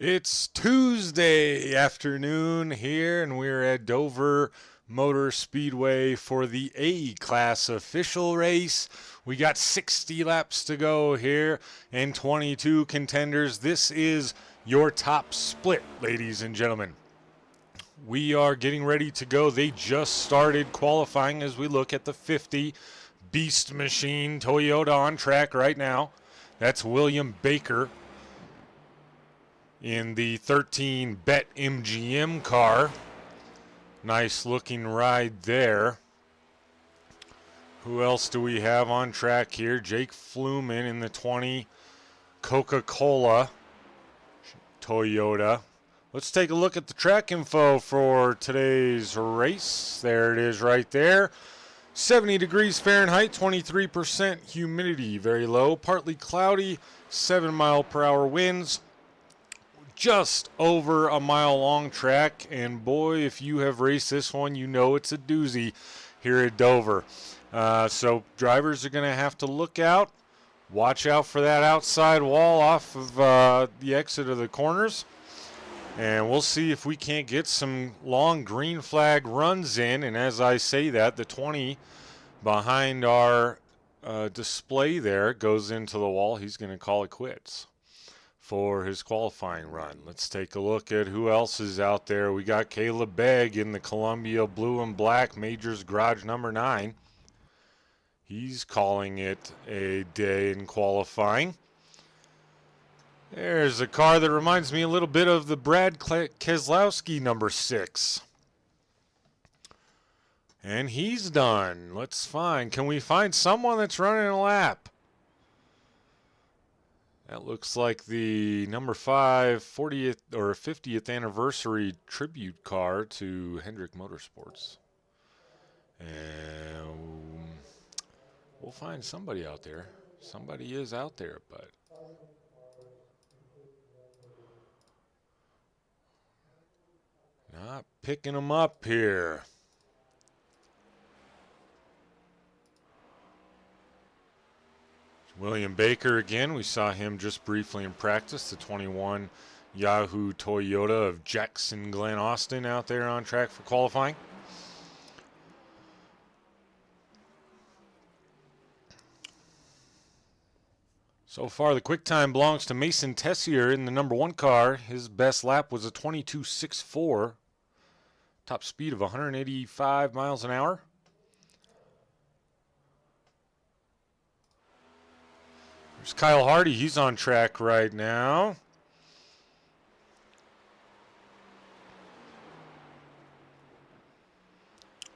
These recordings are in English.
It's Tuesday afternoon here, and we're at Dover Motor Speedway for the A-Class official race. We got 60 laps to go here and 22 contenders. This is your top split, ladies and gentlemen. We are getting ready to go. They just started qualifying as we look at the 50 Beast Machine Toyota on track right now. That's William Baker in the 13 Bet MGM car. Nice looking ride there. Who else do we have on track here? Jake Fluman in the 20 Coca-Cola Toyota. Let's take a look at the track info for today's race. There it is right there. 70 degrees Fahrenheit, 23% humidity, very low, partly cloudy, 7-mile-per-hour winds. Just over a mile long track, and boy, if you have raced this one, you know it's a doozy here at Dover. So drivers are going to have to look out, watch out for that outside wall off of the exit of the corners, and we'll see if we can't get some long green flag runs in. And as I say that, the 20 behind our display there goes into the wall. He's going to call it quits for his qualifying run. Let's take a look at who else is out there. We got Caleb Begg in the Columbia Blue and Black Majors Garage number 9. He's calling it a day in qualifying. There's a car that reminds me a little bit of the Brad Keselowski number 6. And he's done. Let's find. Can we find someone that's running a lap? That looks like the number 5 40th or 50th anniversary tribute car to Hendrick Motorsports. And we'll find somebody out there. Somebody is out there, but not picking them up here. William Baker again. We saw him just briefly in practice. The 21 Yahoo Toyota of Jackson Glen Austin out there on track for qualifying. So far, the quick time belongs to Mason Tessier in the number 1 car. His best lap was a 22.64. Top speed of 185 miles an hour. There's Kyle Hardy. He's on track right now.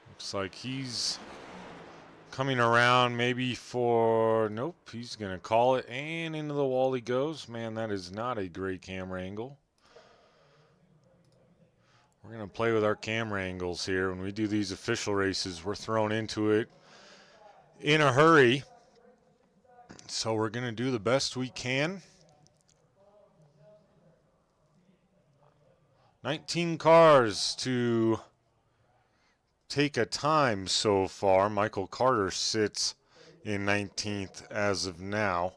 Looks like he's coming around maybe for... Nope, he's going to call it. And into the wall he goes. Man, that is not a great camera angle. We're going to play with our camera angles here. When we do these official races, we're thrown into it in a hurry. So we're going to do the best we can. 19 cars to take a time so far. Michael Carter sits in 19th as of now.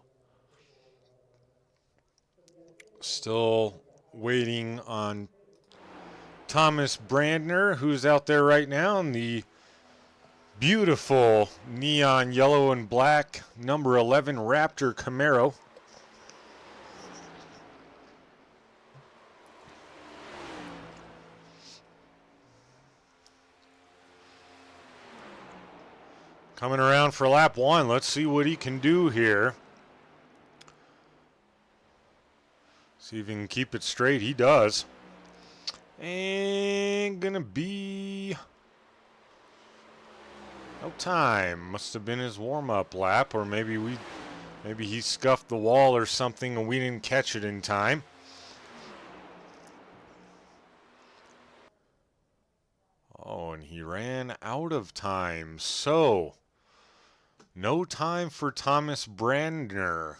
Still waiting on Thomas Brandner, who's out there right now in the beautiful neon yellow and black number 11 Raptor Camaro. Coming around for lap 1. Let's see what he can do here. See if he can keep it straight. He does. And gonna be no time. Must have been his warm-up lap, or maybe he scuffed the wall or something and we didn't catch it in time. Oh, and he ran out of time. So, no time for Thomas Brandner.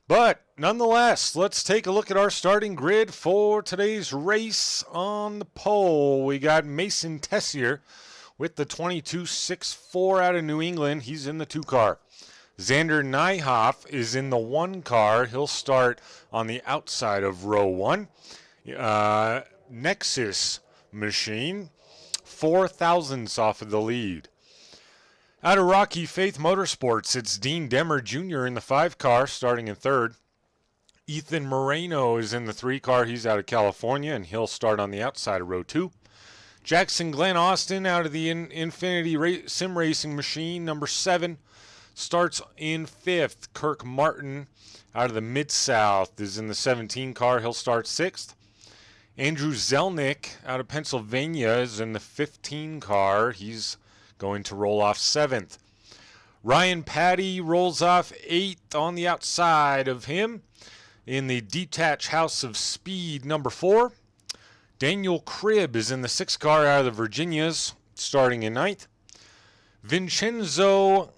But nonetheless, let's take a look at our starting grid for today's race. On the pole, we got Mason Tessier with the 22.64 out of New England. He's in the 2 car. Xander Nyhoff is in the 1 car. He'll start on the outside of row 1. Nexus machine, 4 thousandths off of the lead. Out of Rocky Faith Motorsports, it's Dean Demmer Jr. in the 5 car, starting in 3rd. Ethan Moreno is in the 3 car. He's out of California, and he'll start on the outside of row 2. Jackson Glenn Austin out of the Infinity Sim Racing Machine, number 7, starts in 5th. Kirk Martin out of the Mid-South is in the 17 car. He'll start 6th. Andrew Zelnick out of Pennsylvania is in the 15 car. He's going to roll off 7th. Ryan Patty rolls off 8th on the outside of him in the Detached House of Speed number 4. Daniel Cribb is in the 6 car out of the Virginias, starting in 9th. Vincenzo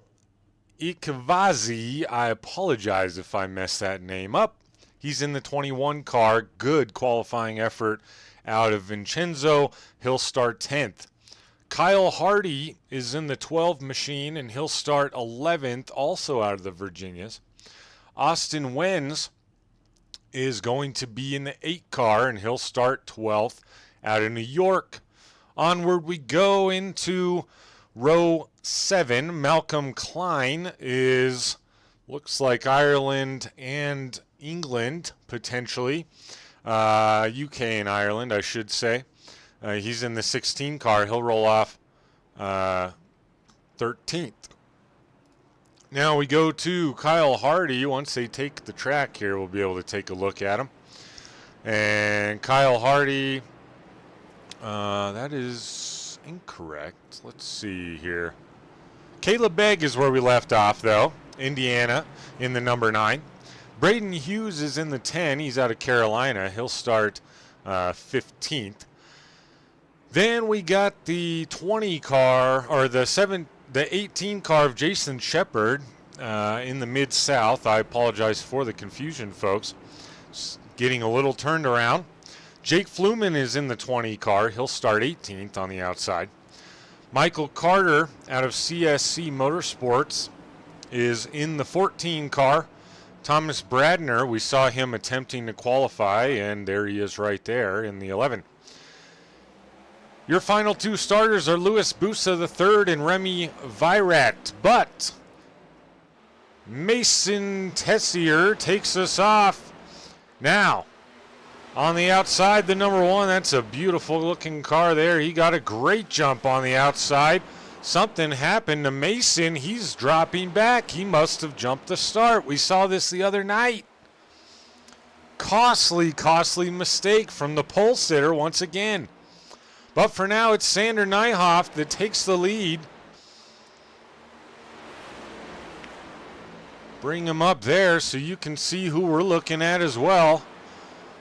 Ikvazi, I apologize if I messed that name up. He's in the 21 car. Good qualifying effort out of Vincenzo. He'll start 10th. Kyle Hardy is in the 12 machine, and he'll start 11th, also out of the Virginias. Austin Wenz is going to be in the 8 car, and he'll start 12th out of New York. Onward we go into row 7. Malcolm Klein looks like Ireland and England, potentially. UK and Ireland, I should say. He's in the 16 car. He'll roll off 13th. Now we go to Kyle Hardy. Once they take the track here, we'll be able to take a look at him. And Kyle Hardy, that is incorrect. Let's see here. Caleb Begg is where we left off, though. Indiana in the number 9. Braden Hughes is in the 10. He's out of Carolina. He'll start 15th. Then we got the 20 car, or the 18 car of Jason Shepard in the Mid-South. I apologize for the confusion, folks. Just getting a little turned around. Jake Fluman is in the 20 car. He'll start 18th on the outside. Michael Carter out of CSC Motorsports is in the 14 car. Thomas Bradner, we saw him attempting to qualify, and there he is right there in the 11. Your final 2 starters are Louis Busa III and Remy Virat, but Mason Tessier takes us off. Now, on the outside, the number 1, that's a beautiful looking car there. He got a great jump on the outside. Something happened to Mason. He's dropping back. He must have jumped the start. We saw this the other night. Costly mistake from the pole sitter once again. But for now, it's Xander Nyhoff that takes the lead. Bring him up there so you can see who we're looking at as well.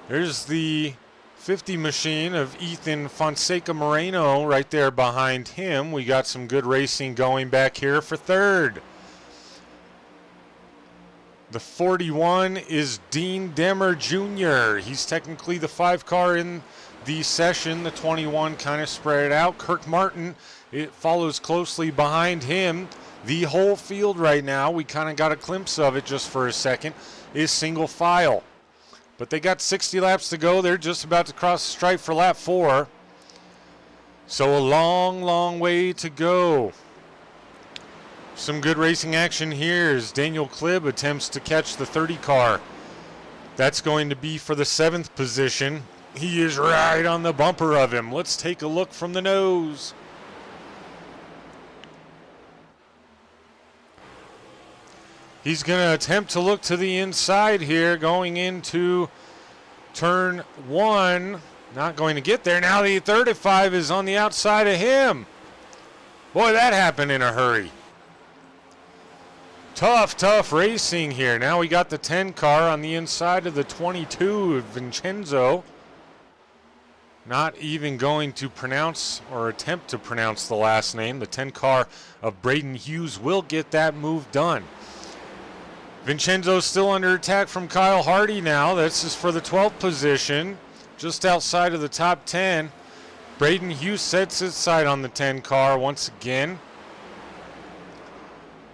There's the 50 machine of Ethan Fonseca Moreno right there behind him. We got some good racing going back here for 3rd. The 41 is Dean Demmer Jr. He's technically the 5 car in the session. The 21 kind of spread it out. Kirk Martin, it follows closely behind him. The whole field right now, we kind of got a glimpse of it just for a second, is single file. But they got 60 laps to go. They're just about to cross the stripe for lap 4. So a long way to go. Some good racing action here as Daniel Klibb attempts to catch the 30 car. That's going to be for the 7th position. He is right on the bumper of him. Let's take a look from the nose. He's going to attempt to look to the inside here going into turn 1. Not going to get there. Now the 35 is on the outside of him. Boy, that happened in a hurry. Tough racing here. Now we got the 10 car on the inside of the 22 of Vincenzo. Not even going to pronounce or attempt to pronounce the last name. The 10 car of Braden Hughes will get that move done. Vincenzo's still under attack from Kyle Hardy now. This is for the 12th position, just outside of the top 10. Braden Hughes sets his sight on the 10 car once again.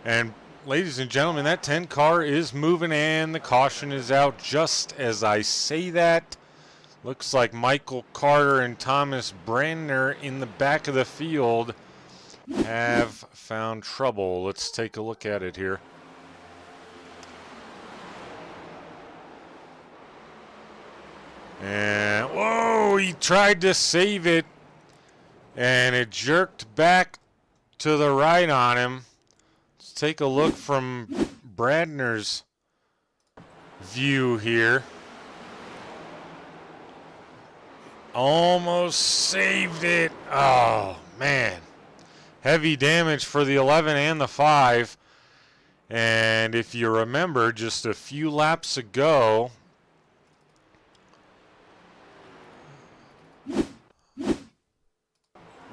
And ladies and gentlemen, that 10 car is moving and the caution is out just as I say that. Looks like Michael Carter and Thomas Brandner in the back of the field have found trouble. Let's take a look at it here. And, whoa, he tried to save it, and it jerked back to the right on him. Let's take a look from Brandner's view here. Almost saved it. Oh, man. Heavy damage for the 11 and the 5. And if you remember, just a few laps ago,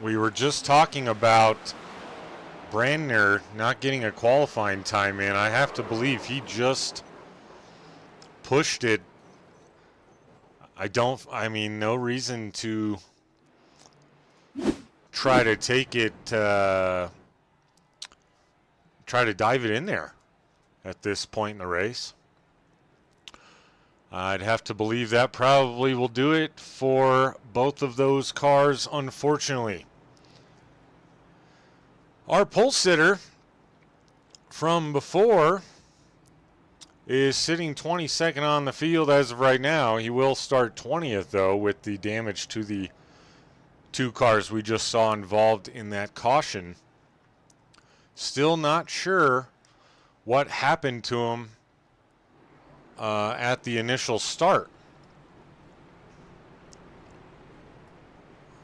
we were just talking about Brandner not getting a qualifying time in. I have to believe he just pushed it. I mean, no reason to try to take it, try to dive it in there at this point in the race. I'd have to believe that probably will do it for both of those cars, unfortunately. Our pole sitter from before is sitting 22nd on the field as of right now. He will start 20th, though, with the damage to the two cars we just saw involved in that caution. Still not sure what happened to him at the initial start.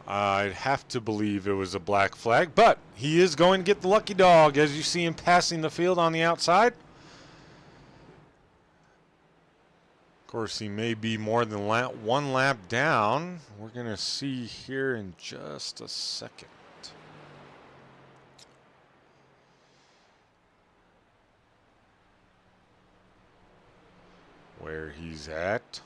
I'd have to believe it was a black flag, but he is going to get the lucky dog as you see him passing the field on the outside. Of course, he may be more than one lap down. We're going to see here in just a second. Where he's at.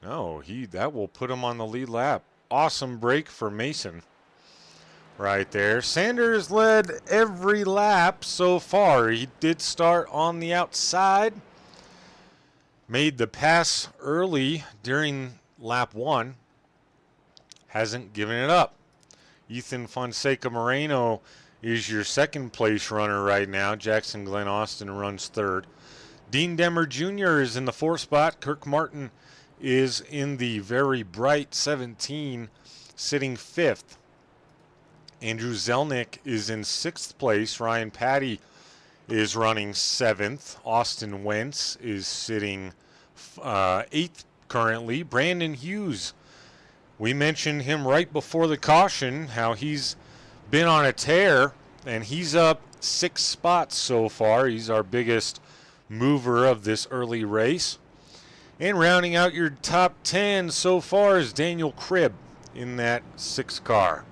No, that will put him on the lead lap. Awesome break for Mason right there. Sanders led every lap so far. He did start on the outside. Made the pass early during lap 1. Hasn't given it up. Ethan Fonseca Moreno is your second place runner right now. Jackson Glenn Austin runs third. Dean Demmer Jr. is in the 4th spot. Kirk Martin is in the very bright 17, sitting 5th. Andrew Zelnick is in 6th place. Ryan Patty is running 7th. Austin Wentz is sitting 8th currently. Brandon Hughes, we mentioned him right before the caution, how he's been on a tear, and he's up 6 spots so far. He's our biggest mover of this early race. And rounding out your top 10 so far is Daniel Cribb in that 6 car.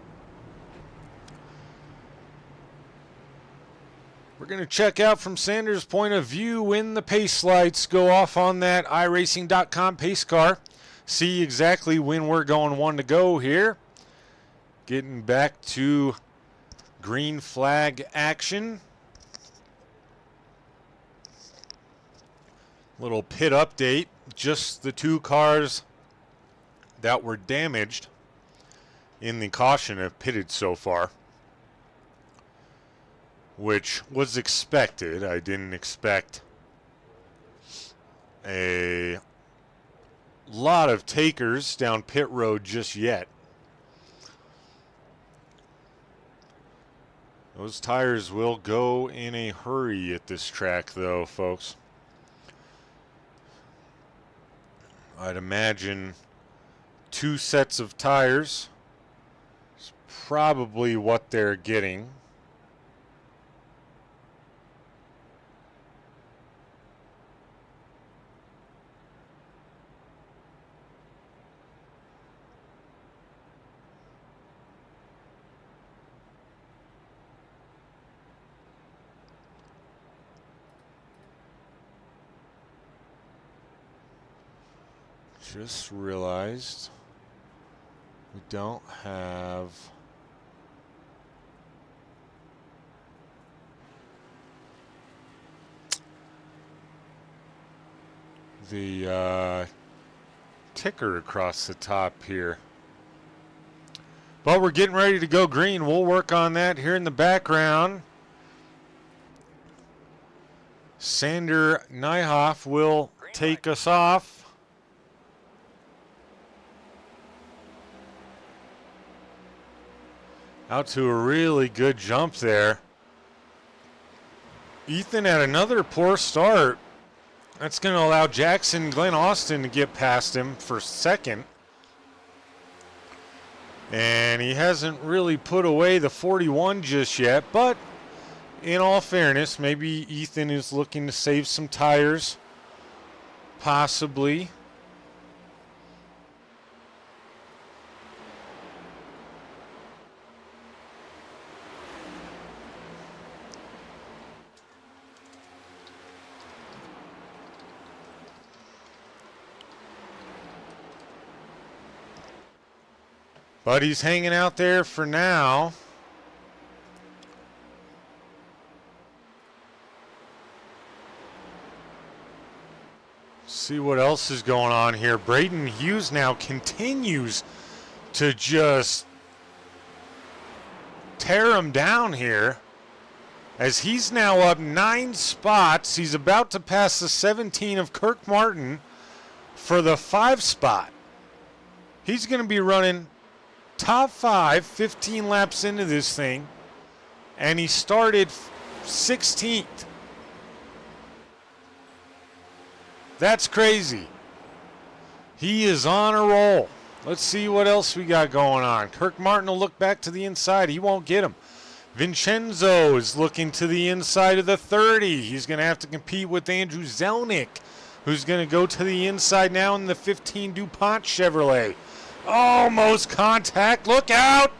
We're going to check out from Sanders' point of view when the pace lights go off on that iRacing.com pace car. See exactly when we're going 1 to go here. Getting back to green flag action. Little pit update. Just the 2 cars that were damaged in the caution have pitted so far, which was expected. I didn't expect a lot of takers down pit road just yet. Those tires will go in a hurry at this track, though, folks. I'd imagine 2 sets of tires is probably what they're getting. Just realized we don't have the ticker across the top here. But we're getting ready to go green. We'll work on that here in the background. Sander Nyhoff will take us off. Out to a really good jump there. Ethan had another poor start. That's going to allow Jackson Glenn Austin to get past him for second. And he hasn't really put away the 41 just yet, but in all fairness, maybe Ethan is looking to save some tires, possibly. But he's hanging out there for now. See what else is going on here. Braden Hughes now continues to just tear him down here, as he's now up 9 spots. He's about to pass the 17 of Kirk Martin for the 5 spot. He's going to be running top 5, 15 laps into this thing, and he started 16th. That's crazy. He is on a roll. Let's see what else we got going on. Kirk Martin will look back to the inside. He won't get him. Vincenzo is looking to the inside of the 30. He's going to have to compete with Andrew Zelnick, who's going to go to the inside now in the 15 DuPont Chevrolet. Almost contact. Look out.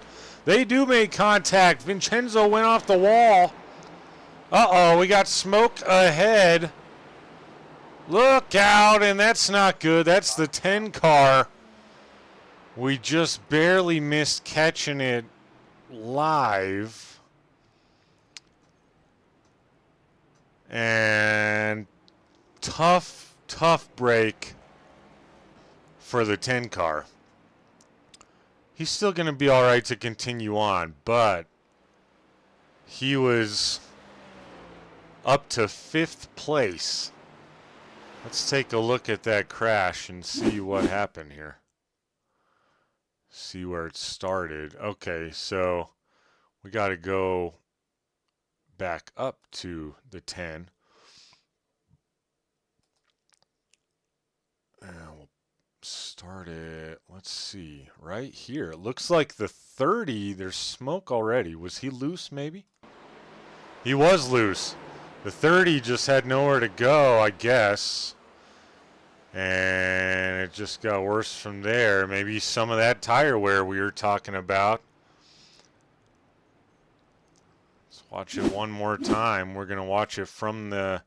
They do make contact. Vincenzo went off the wall. Uh-oh, we got smoke ahead. Look out, and that's not good. That's the 10 car. We just barely missed catching it live. And tough break for the 10 car. He's still going to be all right to continue on, but he was up to 5th place. Let's take a look at that crash and see what happened here. See where it started. Okay, so we got to go back up to the 10. And we'll start it, let's see, right here. It looks like the 30, there's smoke already. Was he loose maybe? He was loose. The 30 just had nowhere to go, I guess. And it just got worse from there. Maybe some of that tire wear we were talking about. Let's watch it one more time. We're going to watch it from the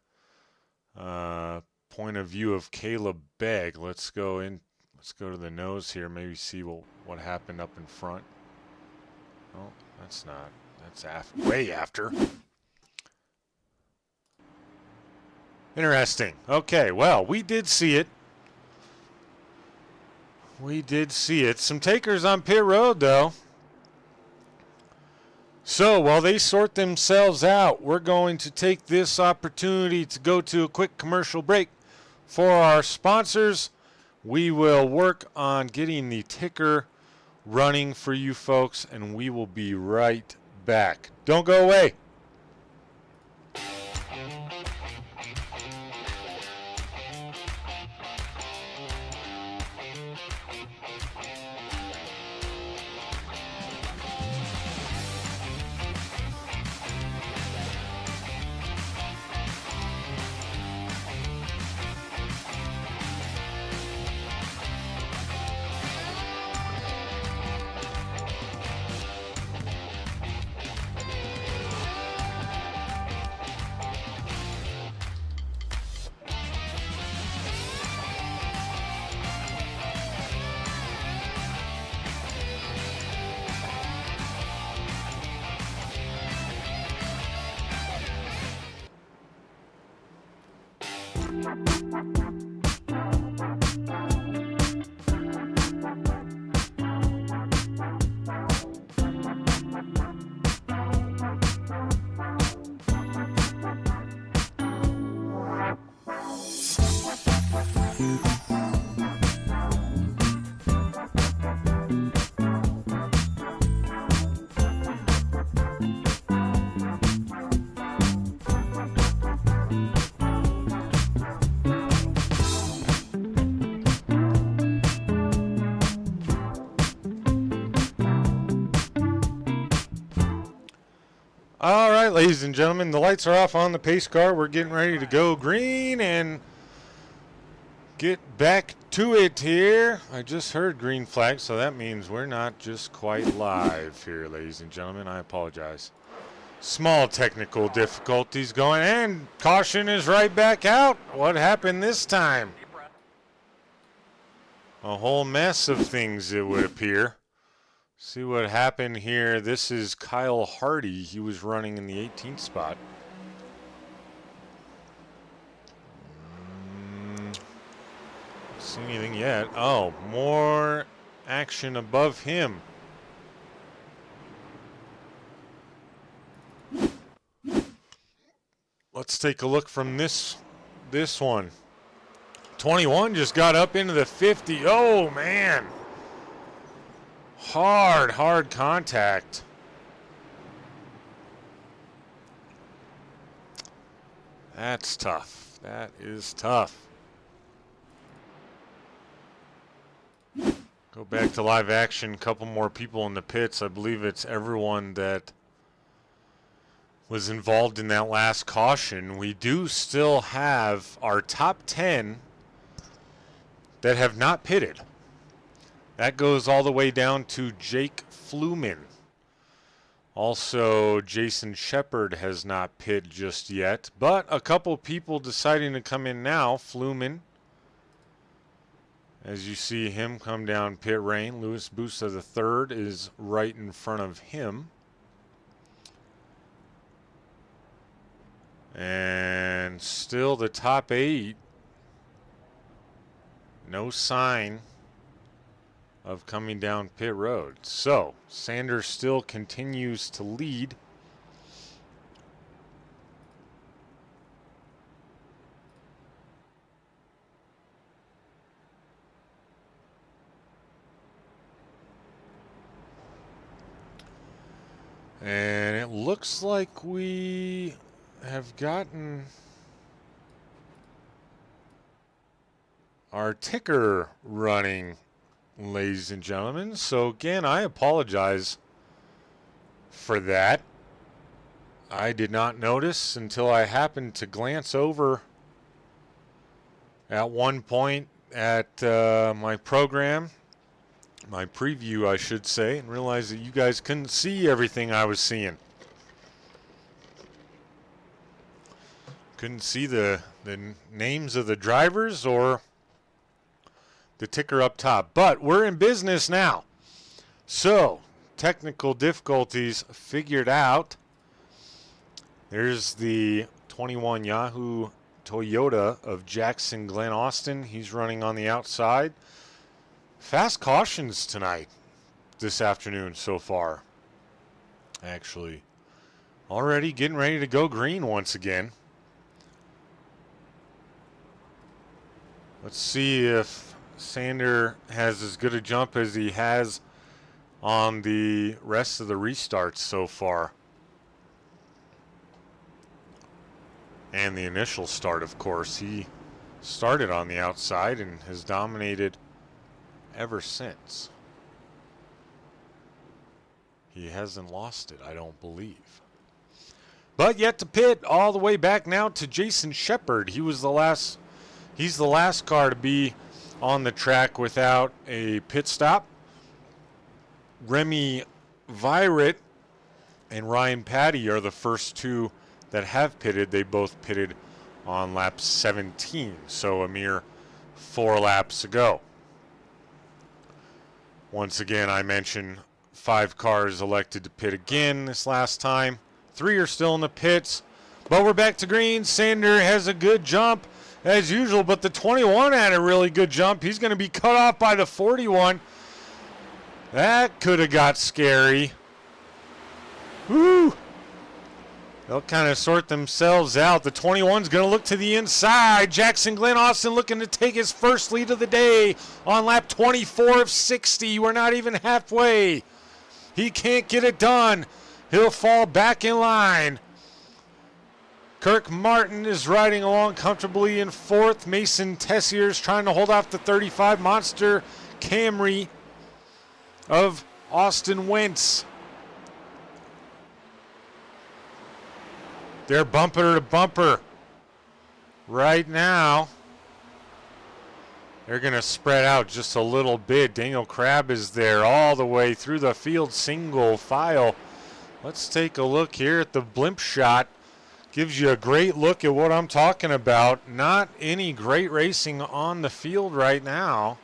point of view of Caleb Begg. Let's go to the nose here, maybe see what happened up in front. Oh, that's not. That's way after. Interesting. Okay, well, we did see it. We did see it. Some takers on pit road, though. So while they sort themselves out, we're going to take this opportunity to go to a quick commercial break. For our sponsors, we will work on getting the ticker running for you folks, and we will be right back. Don't go away. All right, ladies and gentlemen, the lights are off on the pace car. We're getting ready to go green and get back to it here. I just heard green flag, so that means we're not just quite live here, ladies and gentlemen. I apologize. Small technical difficulties going, and caution is right back out. What happened this time? A whole mess of things, it would appear. See what happened here. This is Kyle Hardy. He was running in the 18th spot. See anything yet? Oh, more action above him. Let's take a look from this one. 21 just got up into the 50. Oh, man. Hard contact. That's tough. That is tough. Go back to live action. Couple more people in the pits. I believe it's everyone that was involved in that last caution. We do still have our top 10 that have not pitted. That goes all the way down to Jake Fluman. Also, Jason Shepard has not pitted just yet, but a couple people deciding to come in now. Fluman, as you see him come down pit lane. Louis Busta III is right in front of him. And still the top 8. No sign of coming down pit road. So, Sanders still continues to lead. And it looks like we have gotten our ticker running, ladies and gentlemen. So again, I apologize for that. I did not notice until I happened to glance over at one point at my program, my preview I should say, and realize that you guys couldn't see everything I was seeing. Couldn't see the names of the drivers or the ticker up top. But we're in business now. So, technical difficulties figured out. There's the 21 Yahoo Toyota of Jackson Glen Austin. He's running on the outside. Fast cautions tonight, this afternoon so far. Actually, already getting ready to go green once again. Let's see if Sander has as good a jump as he has on the rest of the restarts so far. And the initial start, of course. He started on the outside and has dominated ever since. He hasn't lost it, I don't believe. But yet to pit all the way back now to Jason Shepard. He's the last car to be on the track without a pit stop. Remy Viret and Ryan Patty are the first two that have pitted. They both pitted on lap 17, so a mere 4 laps ago. Once again, I mentioned 5 cars elected to pit again this last time. 3 are still in the pits, but we're back to green. Sander has a good jump as usual, but the 21 had a really good jump. He's going to be cut off by the 41. That could have got scary. Woo! They'll kind of sort themselves out. The 21's going to look to the inside. Jackson Glen Austin looking to take his first lead of the day on lap 24 of 60. We're not even halfway. He can't get it done. He'll fall back in line. Kirk Martin is riding along comfortably in 4th. Mason Tessier's trying to hold off the 35 Monster Camry of Austin Wentz. They're bumper to bumper. Right now, they're going to spread out just a little bit. Daniel Crabb is there all the way through the field, single file. Let's take a look here at the blimp shot. Gives you a great look at what I'm talking about. Not any great racing on the field right now.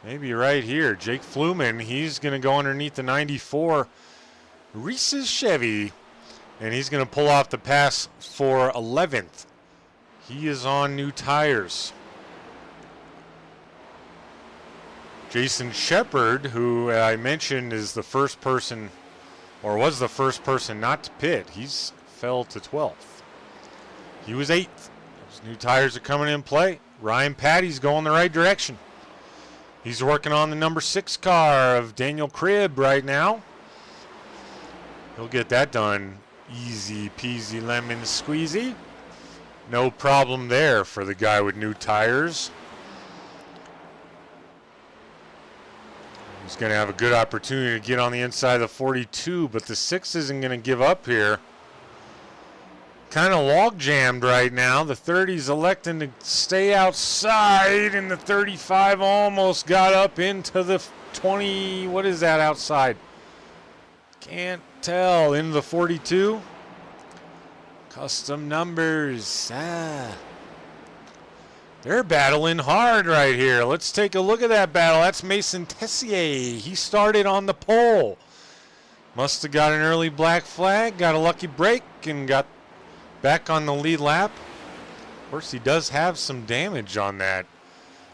Maybe right here. Jake Fluman, he's going to go underneath the 94 Reese's Chevy. And he's going to pull off the pass for 11th. He is on new tires. Jason Shepard, who I mentioned is the first person, or was the first person not to pit. He's fell to 12th. He was 8th. Those new tires are coming in play. Ryan Patty's going the right direction. He's working on the number 6 car of Daniel Cribb right now. He'll get that done easy peasy lemon squeezy. No problem there for the guy with new tires. He's going to have a good opportunity to get on the inside of the 42, but the 6 isn't going to give up here. Kind of log jammed right now. The 30's electing to stay outside, and the 35 almost got up into the 20. What is that outside? Can't tell. Into the 42. Custom numbers. They're battling hard right here. Let's take a look at that battle. That's Mason Tessier. He started on the pole. Must have got an early black flag, got a lucky break, and got back on the lead lap. Of course, he does have some damage on that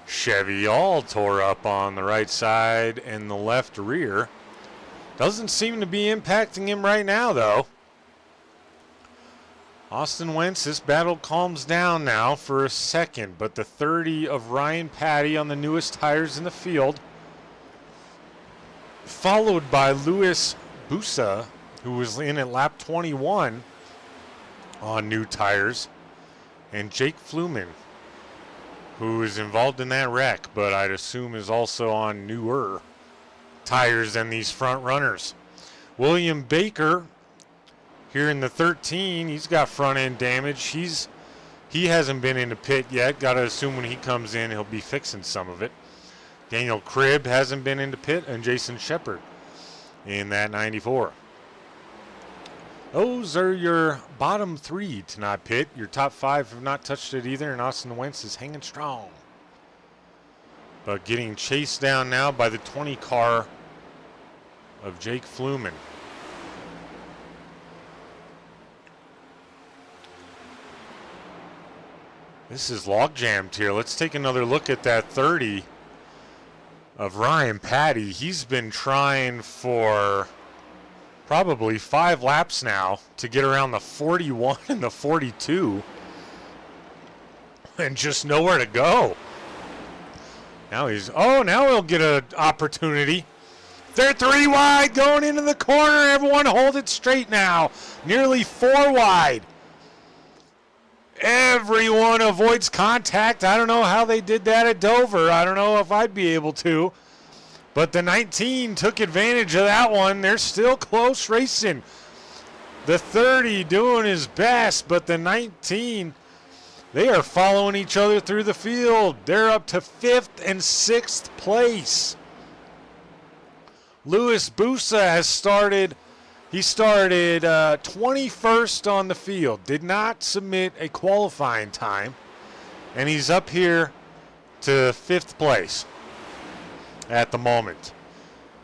Chevy. All tore up on the right side and the left rear. Doesn't seem to be impacting him right now, though. Austin Wentz, this battle calms down now for a second, but the 30 of Ryan Patty on the newest tires in the field, followed by Louis Busa, who was in at lap 21 on new tires, and Jake Fluman, who is involved in that wreck, but I'd assume is also on newer tires than these front runners. William Baker here in the 13, he's got front end damage. He hasn't been in the pit yet. Got to assume when he comes in, he'll be fixing some of it. Daniel Cribb hasn't been in the pit, and Jason Shepard in that 94. Those are your bottom 3 to not pit. Your top 5 have not touched it either, and Austin Wentz is hanging strong. But getting chased down now by the 20 car of Jake Fluman. This is log jammed here. Let's take another look at that 30 of Ryan Patty. He's been trying for probably 5 laps now to get around the 41 and the 42 and just nowhere to go. Now he'll get an opportunity. They're 3 wide going into the corner. Everyone hold it straight now. Nearly 4 wide. Everyone avoids contact. I don't know how they did that at Dover. I don't know if I'd be able to. But the 19 took advantage of that one. They're still close racing. The 30 doing his best, but the 19, they are following each other through the field. They're up to 5th and 6th place. Louis Busa has started. He started 21st on the field, did not submit a qualifying time, and he's up here to 5th place at the moment.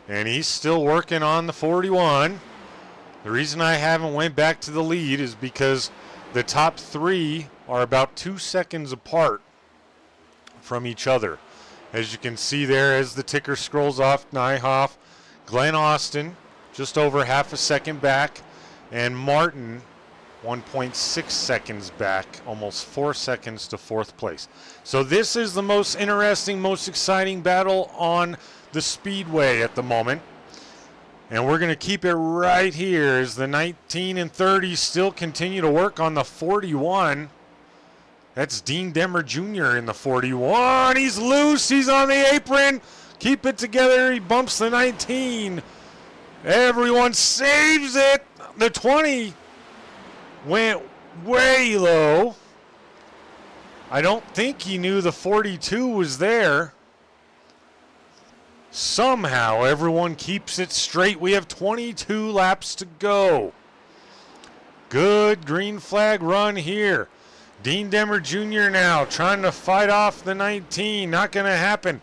And he's still working on the 41. The reason I haven't went back to the lead is because the top 3 are about 2 seconds apart from each other. As you can see there, as the ticker scrolls off, Nyhoff, Glenn Austin, just over half a second back, and Martin 1.6 seconds back, almost 4 seconds to 4th place. So this is the most interesting, most exciting battle on the Speedway at the moment. And we're going to keep it right here as the 19 and 30 still continue to work on the 41. That's Dean Demmer Jr. in the 41. He's loose. He's on the apron. Keep it together. He bumps the 19. Everyone saves it. The 20 went way low. I don't think he knew the 42 was there. Somehow everyone keeps it straight. We have 22 laps to go. Good green flag run here. Dean Demmer Jr. now trying to fight off the 19. Not going to happen.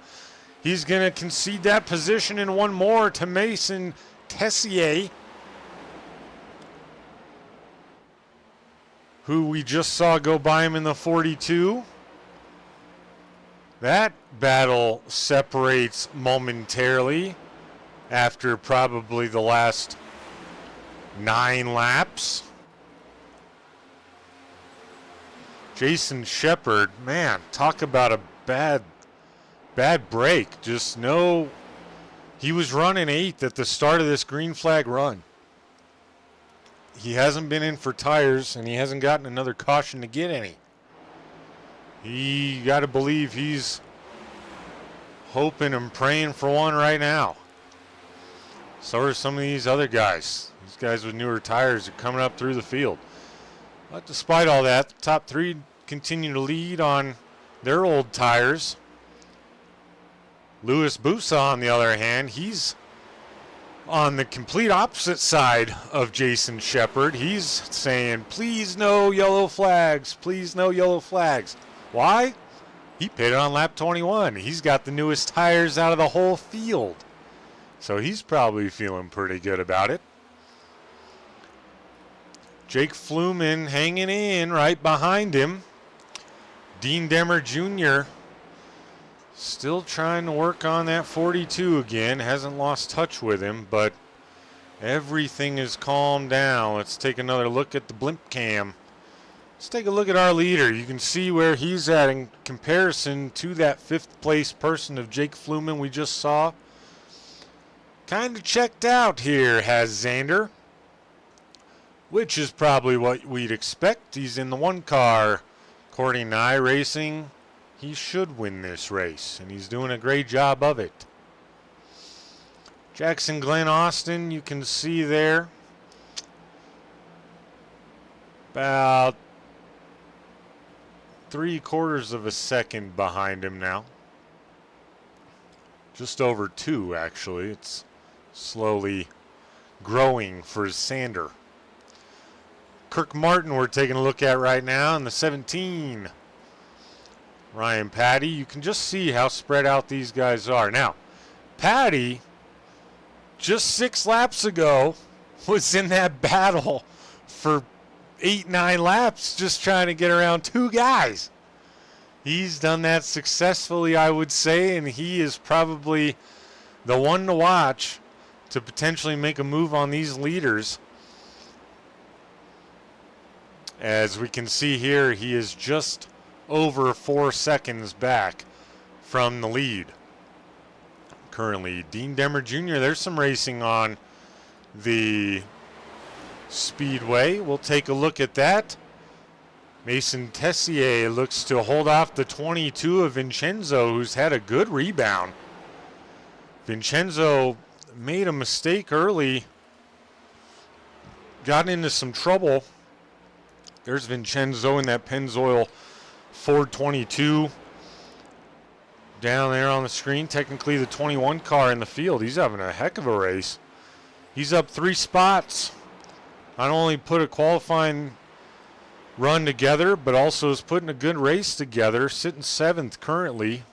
He's going to concede that position in one more to Mason Tessier, who we just saw go by him in the 42. That battle separates momentarily after probably the last 9 laps. Jason Shepard, man, talk about a bad break. Just no, he was running 8th at the start of this green flag run. He hasn't been in for tires, and he hasn't gotten another caution to get any. You got to believe he's hoping and praying for one right now. So are some of these other guys. These guys with newer tires are coming up through the field. But despite all that, the top 3 continue to lead on their old tires. Luis Busa, on the other hand, he's on the complete opposite side of Jason Shepard. He's saying, please no yellow flags, please no yellow flags. Why? He pitted on lap 21. He's got the newest tires out of the whole field. So he's probably feeling pretty good about it. Jake Fluman hanging in right behind him. Dean Demmer Jr. still trying to work on that 42 again. Hasn't lost touch with him, but everything is calmed down. Let's take another look at the blimp cam. Let's take a look at our leader. You can see where he's at in comparison to that 5th place person of Jake Fluman we just saw. Kind of checked out here has Xander, which is probably what we'd expect. He's in the 1 car. According to iRacing, he should win this race, and he's doing a great job of it. Jackson Glenn Austin, you can see there, about 3/4 of a second behind him now. Just over 2, actually. It's slowly growing for Xander. Kirk Martin we're taking a look at right now in the 17. Ryan Patty, you can just see how spread out these guys are. Now, Patty, just 6 laps ago, was in that battle for 8-9 laps just trying to get around 2 guys. He's done that successfully, I would say, and he is probably the one to watch to potentially make a move on these leaders. As we can see here, he is just over 4 seconds back from the lead. Currently, Dean Demmer Jr., there's some racing on the speedway. We'll take a look at that. Mason Tessier looks to hold off the 22 of Vincenzo, who's had a good rebound. Vincenzo made a mistake early, got into some trouble. There's Vincenzo in that Pennzoil Ford 22 down there on the screen. Technically the 21 car in the field. He's having a heck of a race. He's up 3 spots. Not only put a qualifying run together, but also is putting a good race together. Sitting 7th currently.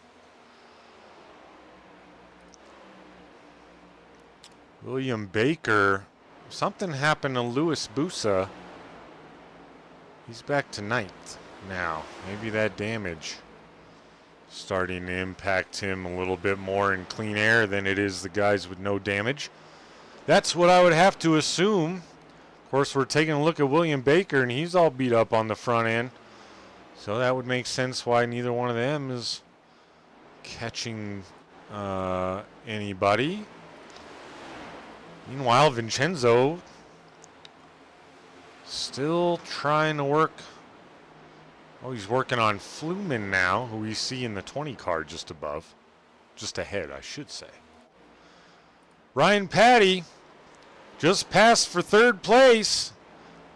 William Baker. Something happened to Luis Busa. He's back to 9th now. Maybe that damage starting to impact him a little bit more in clean air than it is the guys with no damage. That's what I would have to assume. Of course, we're taking a look at William Baker, and he's all beat up on the front end. So that would make sense why neither one of them is catching anybody. Meanwhile, Vincenzo still trying to work. Oh, he's working on Fluman now, who we see in the 20 car just above. Just ahead, I should say. Ryan Patty just passed for 3rd place.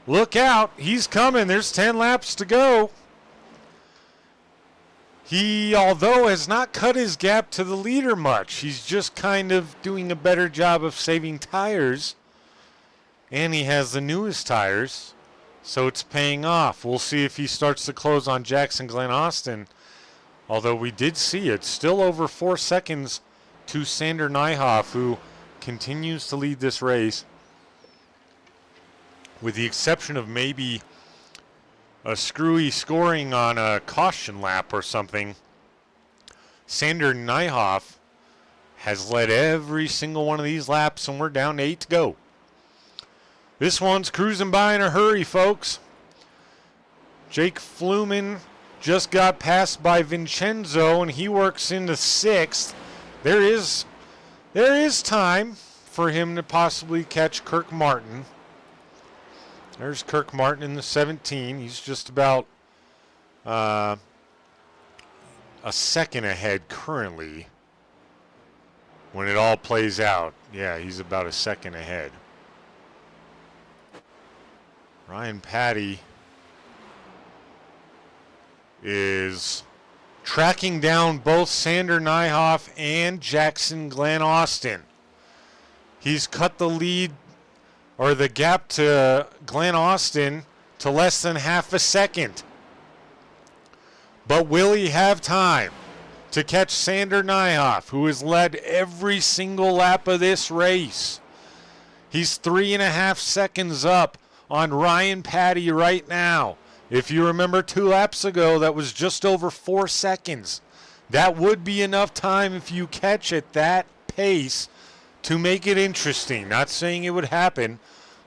Look out. He's coming. There's 10 laps to go. He, although has not cut his gap to the leader much, he's just kind of doing a better job of saving tires. And he has the newest tires, so it's paying off. We'll see if he starts to close on Jackson Glen Austin. Although we did see it, still over 4 seconds to Sander Nyhoff, who continues to lead this race. With the exception of maybe a screwy scoring on a caution lap or something, Sander Nyhoff has led every single one of these laps, and we're down to 8 to go. This one's cruising by in a hurry, folks. Jake Fluman just got passed by Vincenzo, and he works into 6th. There is time for him to possibly catch Kirk Martin. There's Kirk Martin in the 17. He's just about a second ahead currently when it all plays out. Yeah, he's about a second ahead. Ryan Patty is tracking down both Sander Nyhoff and Jackson Glen Austin. He's cut the lead, or the gap to Glen Austin, to less than half a second. But will he have time to catch Sander Nyhoff, who has led every single lap of this race? He's 3.5 seconds up on Ryan Patty right now. If you remember 2 laps ago, that was just over 4 seconds. That would be enough time if you catch at that pace to make it interesting. Not saying it would happen,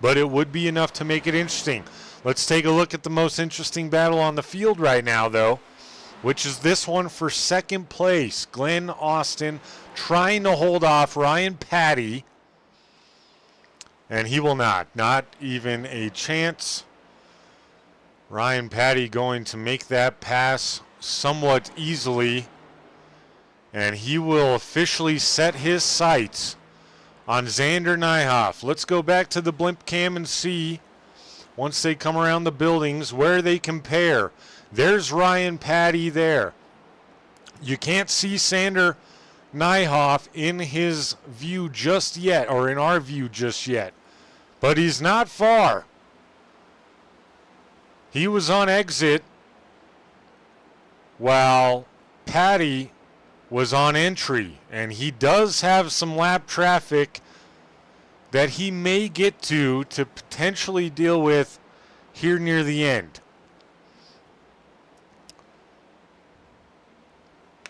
but it would be enough to make it interesting. Let's take a look at the most interesting battle on the field right now, though, which is this one for second place. Glen Austin trying to hold off Ryan Patty, and he will not. Not even a chance. Ryan Patty going to make that pass somewhat easily, and he will officially set his sights on Sander Nyhoff. Let's go back to the blimp cam and see, once they come around the buildings, where they compare. There's Ryan Patty there. You can't see Sander Nyhoff in his view just yet, or in our view just yet, but he's not far. He was on exit while Patty was on entry, and he does have some lap traffic that he may get to potentially deal with here near the end.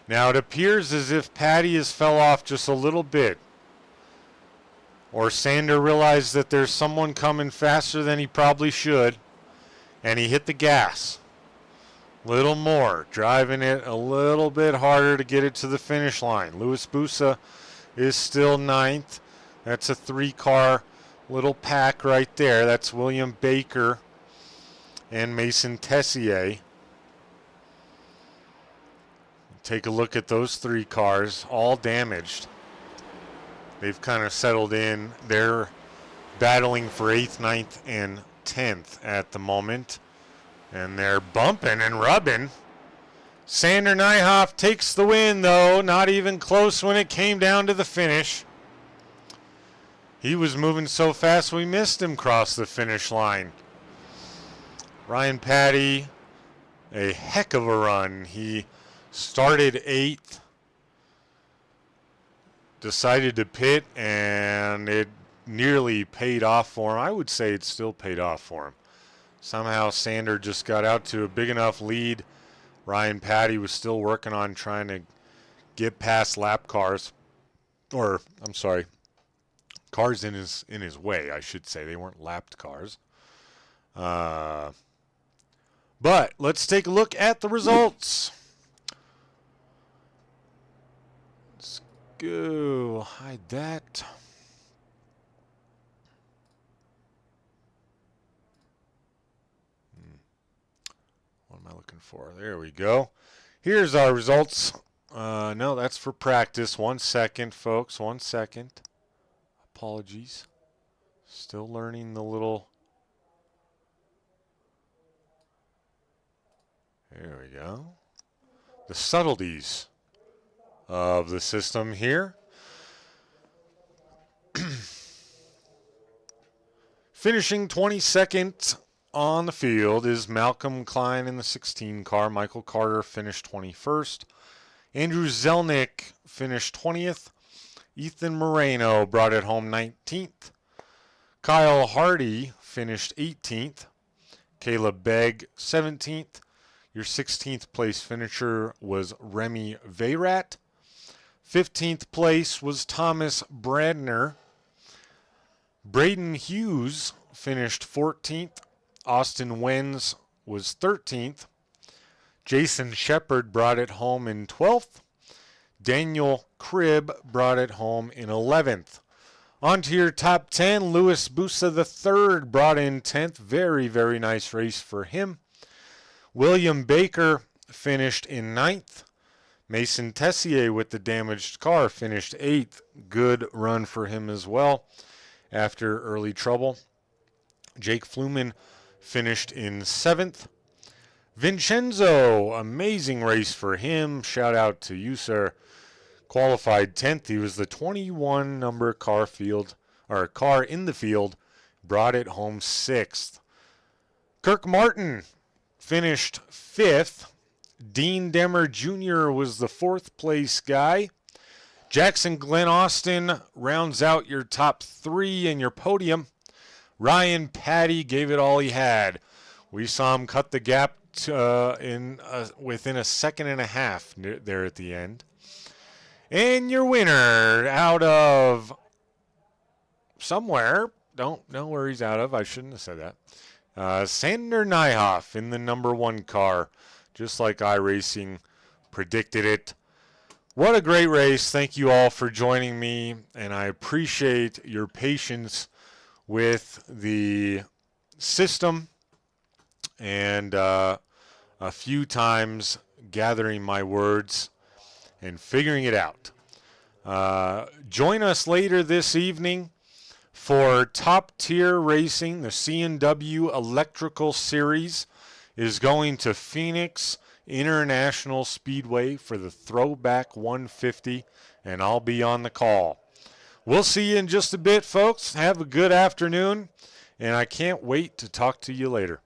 Now it appears as if Patty has fell off just a little bit, or Sander realized that there's someone coming faster than he probably should, and he hit the gas. Little more, driving it a little bit harder to get it to the finish line. Louis Busa is still 9th. That's a 3-car little pack right there. That's William Baker and Mason Tessier. Take a look at those 3 cars, all damaged. They've kind of settled in. They're battling for 8th, 9th, and 10th at the moment, and they're bumping and rubbing. Sander Nyhoff takes the win, though. Not even close when it came down to the finish. He was moving so fast we missed him cross the finish line. Ryan Patty, a heck of a run. He started 8th, decided to pit, and it nearly paid off for him. I would say it still paid off for him. Somehow Sander just got out to a big enough lead. Ryan Patty was still working on trying to get past lap cars, or I'm sorry, cars in his way, I should say. They weren't lapped cars. But let's take a look at the results. Let's go hide that. What am I looking for? There we go. Here's our results. No, that's for practice. 1 second, folks. 1 second. Apologies. Still learning the little There we go. The subtleties of the system here. Finishing 22nd on the field is Malcolm Klein in the 16 car. Michael Carter finished 21st. Andrew Zelnick finished 20th. Ethan Moreno brought it home 19th. Kyle Hardy finished 18th. Caleb Begg 17th. Your 16th place finisher was Remy Veyrat. 15th place was Thomas Bradner. Braden Hughes finished 14th. Austin Wenz was 13th. Jason Shepard brought it home in 12th. Daniel Cribb brought it home in 11th. On to your top 10, Louis Busa III brought in 10th. Very, very nice race for him. William Baker finished in 9th. Mason Tessier with the damaged car finished 8th. Good run for him as well after early trouble. Jake Fluman finished in 7th. Vincenzo, amazing race for him. Shout out to you, sir. Qualified 10th. He was the 21 number car in the field. Brought it home 6th. Kirk Martin finished 5th. Dean Demmer Jr. was the 4th place guy. Jackson Glenn Austin rounds out your top 3 in your podium. Ryan Patty gave it all he had. We saw him cut the gap within a second and a half there at the end. And your winner out of somewhere, don't know where he's out of, I shouldn't have said that. Sander Nyhoff in the number 1 car, just like iRacing predicted it. What a great race. Thank you all for joining me, and I appreciate your patience with the system and a few times gathering my words and figuring it out. Join us later this evening for Top Tier Racing. The C&W Electrical Series is going to Phoenix International Speedway for the Throwback 150, and I'll be on the call. We'll see you in just a bit, folks. Have a good afternoon, and I can't wait to talk to you later.